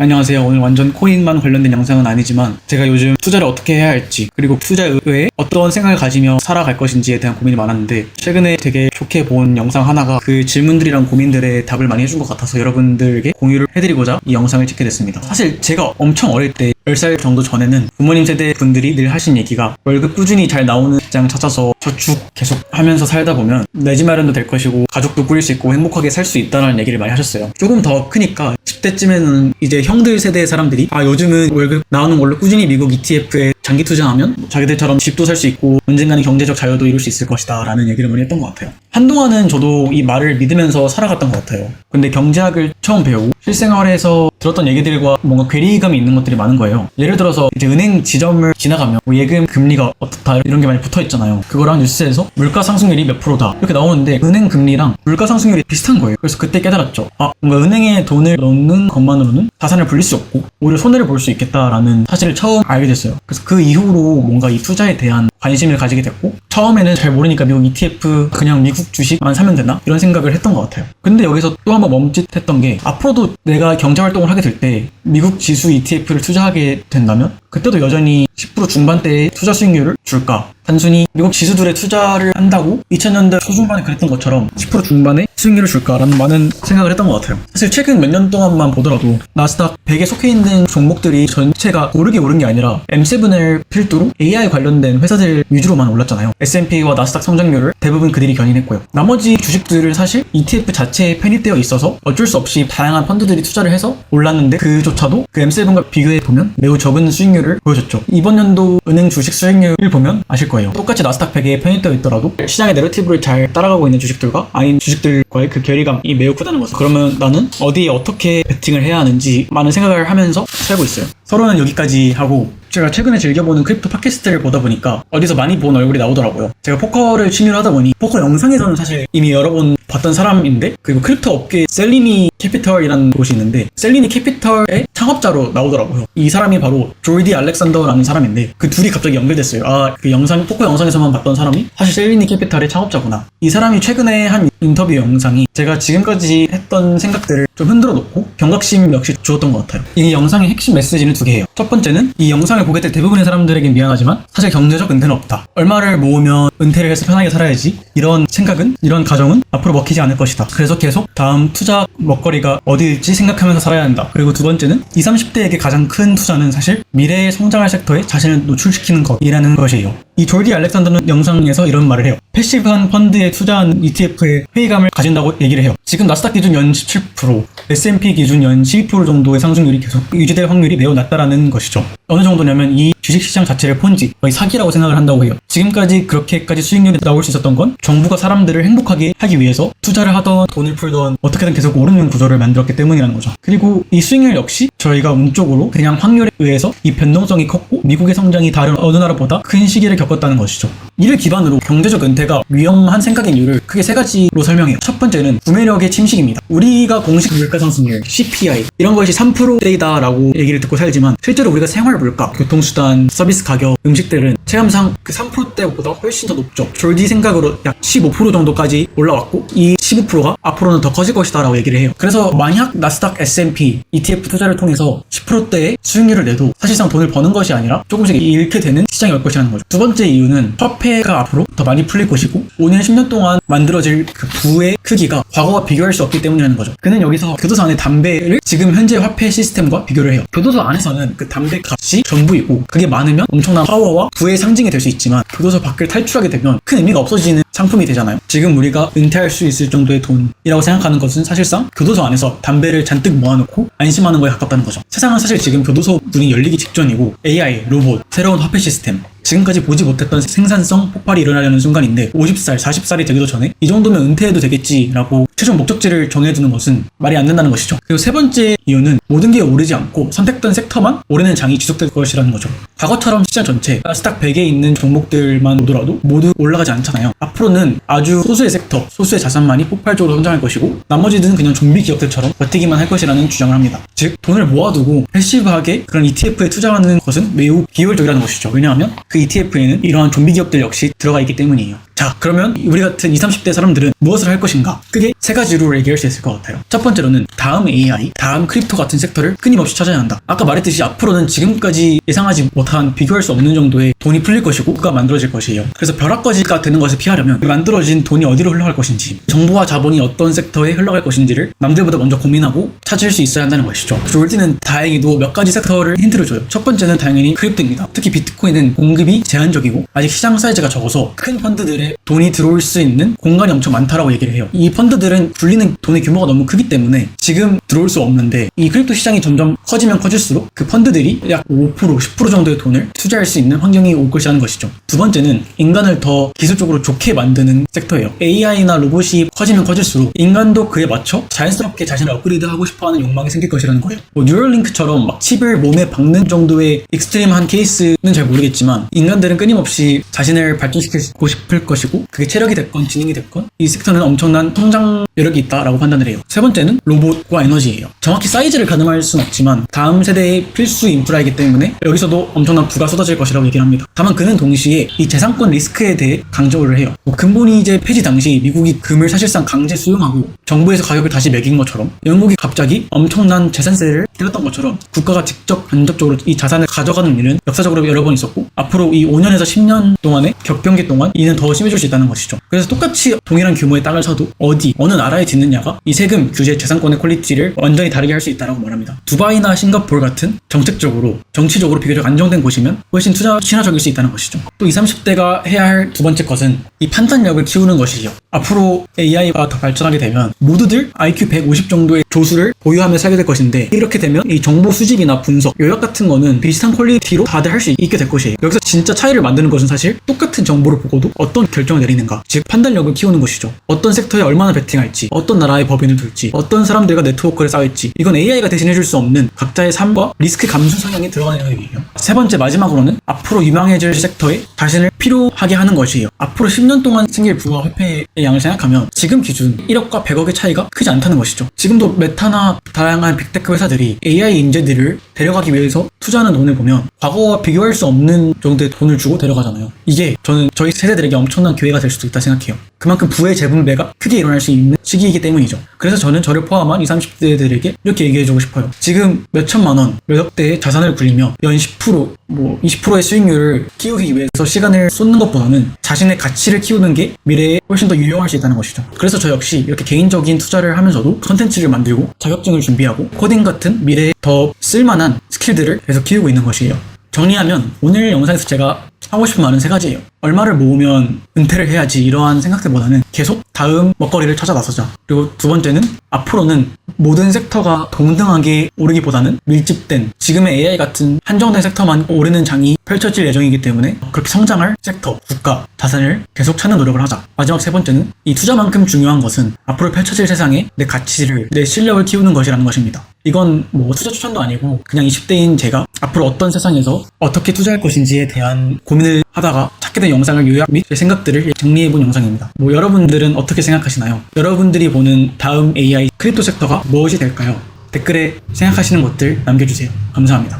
안녕하세요. 오늘 완전 코인만 관련된 영상은 아니지만 제가 요즘 투자를 어떻게 해야 할지 그리고 투자 외에 어떤 생각을 가지며 살아갈 것인지에 대한 고민이 많았는데 최근에 되게 좋게 본 영상 하나가 그 질문들이랑 고민들의 답을 많이 해준 것 같아서 여러분들에게 공유를 해드리고자 이 영상을 찍게 됐습니다. 사실 제가 엄청 어릴 때 10살 정도 전에는 부모님 세대 분들이 늘 하신 얘기가 월급 꾸준히 잘 나오는 직장 찾아서 저축 계속 하면서 살다 보면 내 집 마련도 될 것이고 가족도 꾸릴 수 있고 행복하게 살 수 있다는 얘기를 많이 하셨어요. 조금 더 크니까 10대쯤에는 이제 형들 세대의 사람들이 요즘은 월급 나오는 걸로 꾸준히 미국 ETF에 장기 투자하면 자기들처럼 집도 살 수 있고 언젠가는 경제적 자유도 이룰 수 있을 것이다 라는 얘기를 많이 했던 것 같아요. 한동안은 저도 이 말을 믿으면서 살아갔던 것 같아요. 근데 경제학을 처음 배우고 실생활에서 들었던 얘기들과 뭔가 괴리감이 있는 것들이 많은 거예요. 예를 들어서 이제 은행 지점을 지나가면 예금 금리가 어떻다 이런 게 많이 붙어 있잖아요. 그거랑 뉴스에서 물가 상승률이 몇 프로다 이렇게 나오는데 은행 금리랑 물가 상승률이 비슷한 거예요. 그래서 그때 깨달았죠. 뭔가 은행에 돈을 넣는 것만으로는 자산을 불릴 수 없고 오히려 손해를 볼 수 있겠다라는 사실을 처음 알게 됐어요. 그래서 그 이후로 뭔가 이 투자에 대한 관심을 가지게 됐고 처음에는 잘 모르니까 미국 ETF 그냥 미국 주식만 사면 되나? 이런 생각을 했던 것 같아요. 근데 여기서 또 한번 멈칫했던 게 앞으로도 내가 경제활동을 하게 될 때 미국 지수 ETF를 투자하게 된다면 그때도 여전히 10% 중반대의 투자 수익률을 줄까? 단순히 미국 지수들에 투자를 한다고 2000년대 초중반에 그랬던 것처럼 10% 중반의 수익률을 줄까라는 많은 생각을 했던 것 같아요. 사실 최근 몇 년 동안만 보더라도 나스닥 100에 속해 있는 종목들이 전체가 오르게 오른 게 아니라 M7을 필두로 AI 관련된 회사들 위주로만 올랐잖아요. S&P와 나스닥 성장률을 대부분 그들이 견인했고요. 나머지 주식들은 사실 ETF 자체에 편입되어 있어서 어쩔 수 없이 다양한 펀드들이 투자를 해서 올랐는데 그조차도 그 M7과 비교해보면 매우 적은 수익률을 보여줬죠. 이번 연도 은행 주식 수익률을 보면 아실 거예요. 똑같이 나스닥 100에 편입되어 있더라도 시장의 내러티브를 잘 따라가고 있는 주식들과 아닌 주식들과의 그 괴리감이 매우 크다는 거죠. 그러면 나는 어디에 어떻게 베팅을 해야 하는지 많은 생각을 하면서 살고 있어요. 서로는 여기까지 하고 제가 최근에 즐겨보는 크립토 팟캐스트를 보다 보니까 어디서 많이 본 얼굴이 나오더라고요. 제가 포커를 취미로 하다 보니 포커 영상에서는 사실 이미 여러 번 봤던 사람인데 그리고 크립토 업계 셀리니 캐피털이라는 곳이 있는데 셀리니 캐피털의 창업자로 나오더라고요. 이 사람이 바로 조디 알렉산더라는 사람인데 그 둘이 갑자기 연결됐어요. 그 영상 포커 영상에서만 봤던 사람이 사실 셀리니 캐피털의 창업자구나. 이 사람이 최근에 한 인터뷰 영상이 제가 지금까지 했던 생각들을 좀 흔들어 놓고 경각심 역시 주었던 것 같아요. 이 영상의 핵심 메시지는 두 개예요. 첫 번째는 이 영상을 보게 될 대부분의 사람들에겐 미안하지만 사실 경제적 은퇴는 없다. 얼마를 모으면 은퇴를 해서 편하게 살아야지 이런 생각은 이런 가정은 앞으로 먹히지 않을 것이다. 그래서 계속 다음 투자 먹거리가 어디일지 생각하면서 살아야 한다. 그리고 두 번째는 20, 30대에게 가장 큰 투자는 사실 미래에 성장할 섹터에 자신을 노출시키는 것이라는 것이에요. 이 조디 알렉산더는 영상에서 이런 말을 해요. 패시브한 펀드에 투자한 ETF에 회의감을 가진다고 얘기를 해요. 지금 나스닥 기준 연 17%, S&P 기준 연 12% 정도의 상승률이 계속 유지될 확률이 매우 낮다라는 것이죠. 어느 정도냐면 이 주식시장 자체를 폰지, 거의 사기라고 생각을 한다고 해요. 지금까지 그렇게까지 수익률이 나올 수 있었던 건 정부가 사람들을 행복하게 하기 위해서 투자를 하던 돈을 풀던 어떻게든 계속 오르는 구조를 만들었기 때문이라는 거죠. 그리고 이 수익률 역시 저희가 운적으로 그냥 확률에 의해서 이 변동성이 컸고 미국의 성장이 다른 어느 나라보다 큰 시기를 겪었다는 것이죠. 이를 기반으로 경제적 은퇴가 위험한 생각인 이유를 크게 세 가지로 설명해요. 첫 번째는 구매력의 침식입니다. 우리가 공식 물가상승률, CPI 이런 것이 3%대이다라고 얘기를 듣고 살지만 실제로 우리가 생활 물가, 교통수단, 서비스 가격, 음식들은 체감상 그 3%대보다 훨씬 더 높죠. 졸디 생각으로 약 15% 정도까지 올라왔고 이 15%가 앞으로는 더 커질 것이다 라고 얘기를 해요. 그래서 만약 나스닥 S&P ETF 투자를 통해서 10%대의 수익률을 내도 사실상 돈을 버는 것이 아니라 조금씩 잃게 되는 시장이 올 것이라는 거죠. 두 번째 이유는 화폐가 앞으로 더 많이 풀릴 것이고 5년 10년 동안 만들어질 그 부의 크기가 과거와 비교할 수 없기 때문이라는 거죠. 그는 여기서 교도소 안의 담배를 지금 현재 화폐 시스템과 비교를 해요. 교도소 안에서는 그 담배 값이 전부이고 그게 많으면 엄청난 파워와 부의 상징이 될 수 있지만 교도소 밖을 탈출하게 되면 큰 의미가 없어지는 상품이 되잖아요. 지금 우리가 은퇴할 수 있을 정도의 돈이라고 생각하는 것은 사실상 교도소 안에서 담배를 잔뜩 모아놓고 안심하는 거에 가깝다는 거죠. 세상은 사실 지금 교도소 문이 열리기 직전이고 AI, 로봇, 새로운 화폐 시스템 지금까지 보지 못했던 생산성 폭발이 일어나려는 순간인데 50살, 40살이 되기도 전에 이 정도면 은퇴해도 되겠지라고 최종 목적지를 정해두는 것은 말이 안 된다는 것이죠. 그리고 세 번째 이유는 모든 게 오르지 않고 선택된 섹터만 오르는 장이 지속될 것이라는 거죠. 과거처럼 시장 전체 나스닥 100에 있는 종목들만 오더라도 모두 올라가지 않잖아요. 앞으로는 아주 소수의 섹터, 소수의 자산만이 폭발적으로 성장할 것이고 나머지는 그냥 좀비 기업들처럼 버티기만 할 것이라는 주장을 합니다. 즉 돈을 모아두고 패시브하게 그런 ETF에 투자하는 것은 매우 비효율적이라는 것이죠. 왜냐하면 그 ETF에는 이러한 좀비 기업들 역시 들어가 있기 때문이에요. 자, 그러면 우리 같은 20, 30대 사람들은 무엇을 할 것인가? 크게 세 가지로 얘기할 수 있을 것 같아요. 첫 번째로는 다음 AI, 다음 크립토 같은 섹터를 끊임없이 찾아야 한다. 아까 말했듯이 앞으로는 지금까지 예상하지 못한 비교할 수 없는 정도의 돈이 풀릴 것이고 그가 만들어질 것이에요. 그래서 벼락거지가 되는 것을 피하려면 만들어진 돈이 어디로 흘러갈 것인지, 정보와 자본이 어떤 섹터에 흘러갈 것인지를 남들보다 먼저 고민하고 찾을 수 있어야 한다는 것이죠. 졸디는 다행히도 몇 가지 섹터를 힌트를 줘요. 첫 번째는 당연히 크립토입니다. 특히 비트코인은 공급이 제한적이고 아직 시장 사이즈가 적어서 큰 펀드들의 돈이 들어올 수 있는 공간이 엄청 많다라고 얘기를 해요. 이 펀드들은 굴리는 돈의 규모가 너무 크기 때문에 지금 들어올 수 없는데, 이 크립토 시장이 점점 커지면 커질수록 그 펀드들이 약 5%, 10% 정도의 돈을 투자할 수 있는 환경이 올 것이라는 것이죠. 두 번째는 인간을 더 기술적으로 좋게 만드는 섹터예요. AI나 로봇이 커지면 커질수록 인간도 그에 맞춰 자연스럽게 자신을 업그레이드하고 싶어하는 욕망이 생길 것이라는 거예요. 뉴럴링크처럼 막 칩을 몸에 박는 정도의 익스트림한 케이스는 잘 모르겠지만 인간들은 끊임없이 자신을 발전시키고 싶을 것이고, 그게 체력이 됐건 지능이 됐건 이 섹터는 엄청난 성장 여력이 있다라고 판단을 해요. 세 번째는 로봇과 에너지예요. 정확히 사이즈를 가늠할 수는 없지만 다음 세대의 필수 인프라이기 때문에 여기서도 엄청난 부가 쏟아질 것이라고 얘기를 합니다. 다만 그는 동시에 이 재산권 리스크에 대해 강조를 해요. 금본위제 폐지 당시 미국이 금을 사실상 강제 수용하고 정부에서 가격을 다시 매긴 것처럼, 영국이 갑자기 엄청난 재산세를 떼었던 것처럼 국가가 직접 간접적으로 이 자산을 가져가는 일은 역사적으로 여러 번 있었고 앞으로 이 5년에서 10년 동안의 격변기 동안 이는 더 심해질 수 있다는 것이죠. 그래서 똑같이 동일한 규모의 땅을 사도 어느 나라에 짓느냐가 이 세금, 규제, 재산권의 퀄리티를 완전히 다르게 할 수 있다고 말합니다. 두바이나 싱가포르 같은 정책적으로, 정치적으로 비교적 안정된 곳이면 훨씬 투자 친화적일 수 있다는 것이죠. 또 20, 30대가 해야 할 두 번째 것은 이 판단력을 키우는 것이죠. 앞으로 AI가 더 발전하게 되면 모두들 IQ 150 정도의 조수를 보유하며 살게 될 것인데, 이렇게 되면 이 정보 수집이나 분석, 요약 같은 거는 비슷한 퀄리티로 다들 할 수 있게 될 것이에요. 여기서 진짜 차이를 만드는 것은 사실 똑같은 정보를 보고도 어떤 결정을 내리는가, 즉 판단력을 키우는 것이죠. 어떤 섹터에 얼마나 베팅할지, 어떤 나라의 법인을 둘지, 어떤 사람들과 네트워크를 쌓을지, 이건 AI가 대신해줄 수 없는 각자의 삶과 리스크 감수 성향이 들어가는 영역이에요. 세 번째, 마지막으로는 앞으로 유망해질 섹터에 자신을 필요하게 하는 것이에요. 앞으로 10년 동안 생길 부와 화폐의 양을 생각하면 지금 기준 1억과 100억의 차이가 크지 않다는 것이죠. 지금도 메타나 다양한 빅테크 회사들이 AI 인재들을 데려가기 위해서 투자하는 돈을 보면 과거와 비교할 수 없는 정도의 돈을 주고 데려가잖아요. 이게 저는 저희 세대들에게 엄청난 기회가 될 수도 있다 생각해요. 그만큼 부의 재분배가 크게 일어날 수 있는 시기이기 때문이죠. 그래서 저는 저를 포함한 20, 30대들에게 이렇게 얘기해주고 싶어요. 지금 몇 천만 원, 몇억 대의 자산을 굴리며 연 10%, 20%의 수익률을 키우기 위해서 시간을 쏟는 것보다는 자신의 가치를 키우는 게 미래에 훨씬 더 유용할 수 있다는 것이죠. 그래서 저 역시 이렇게 개인적인 투자를 하면서도 컨텐츠를 만들고 자격증을 준비하고 코딩 같은 미래에 더 쓸만한 스킬들을 계속 키우고 있는 것이에요. 정리하면 오늘 영상에서 제가 하고 싶은 말은 세 가지예요. 얼마를 모으면 은퇴를 해야지, 이러한 생각들보다는 계속 다음 먹거리를 찾아 나서자. 그리고 두 번째는 앞으로는 모든 섹터가 동등하게 오르기보다는 밀집된 지금의 AI 같은 한정된 섹터만 오르는 장이 펼쳐질 예정이기 때문에 그렇게 성장할 섹터, 국가, 자산을 계속 찾는 노력을 하자. 마지막 세 번째는 이 투자만큼 중요한 것은 앞으로 펼쳐질 세상에 내 가치를, 내 실력을 키우는 것이라는 것입니다. 이건 투자 추천도 아니고 그냥 20대인 제가 앞으로 어떤 세상에서 어떻게 투자할 것인지에 대한 고민을 하다가 찾게 된 영상을 요약 및 제 생각들을 정리해본 영상입니다. 여러분들은 어떻게 생각하시나요? 여러분들이 보는 다음 AI 크립토 섹터가 무엇이 될까요? 댓글에 생각하시는 것들 남겨주세요. 감사합니다.